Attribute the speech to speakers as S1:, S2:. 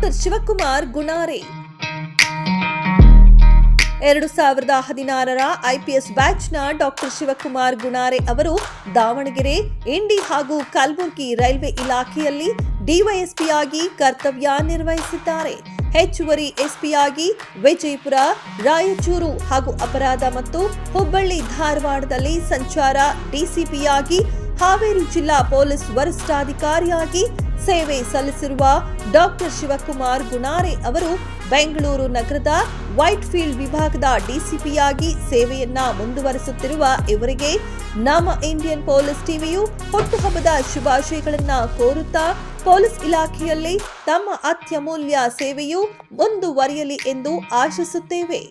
S1: Doctor Shivakumar Gunare 2016ರ IPS ಬ್ಯಾಚ್ನ doctor Shivakumar Gunare ಅವರು ದಾವಣಗೆರೆ, ಇಂಡಿ ಹಾಗೂ ಕಲಬುರಗಿ ರೈಲ್ವೆ ಇಲಾಖೆಯಲ್ಲಿ ಡಿವೈಎಸ್ಪಿಯಾಗಿ ಕರ್ತವ್ಯ ನಿರ್ವಹಿಸಿದ್ದಾರೆ. ಹೆಚ್ಚುವರಿ ಎಸ್ಪಿಯಾಗಿ ವಿಜಯಪುರ, ರಾಯಚೂರು ಹಾಗೂ ಅಪರಾಧ ಮತ್ತು ಹುಬ್ಬಳ್ಳಿ ಧಾರವಾಡದಲ್ಲಿ ಸಂಚಾರ ಡಿಸಿಪಿಯಾಗಿ, ಹಾವೇರಿ ಜಿಲ್ಲಾ ಪೊಲೀಸ್ ವರಿಷ್ಠಾಧಿಕಾರಿಯಾಗಿ ಸೇವೆ ಸಲ್ಲಿಸಿರುವ ಡಾಕ್ಟರ್ ಶಿವಕುಮಾರ್ ಗುಣಾರೆ ಅವರು ಬೆಂಗಳೂರು ನಗರದ ವೈಟ್ಫೀಲ್ಡ್ ವಿಭಾಗದ ಡಿಸಿಪಿಯಾಗಿ ಸೇವೆಯನ್ನ ಮುಂದುವರಿಸುತ್ತಿರುವ ಇವರಿಗೆ ನಮ್ಮ ಇಂಡಿಯನ್ ಪೊಲೀಸ್ ಟಿವಿಯು ಹುಟ್ಟುಹಬ್ಬದ ಶುಭಾಶಯಗಳನ್ನ ಕೋರುತ್ತಾ ಪೊಲೀಸ್ ಇಲಾಖೆಯಲ್ಲಿ ತಮ್ಮ ಅತ್ಯಮೂಲ್ಯ ಸೇವೆಯು ಮುಂದುವರಿಯಲಿ ಎಂದು ಆಶಿಸುತ್ತೇವೆ.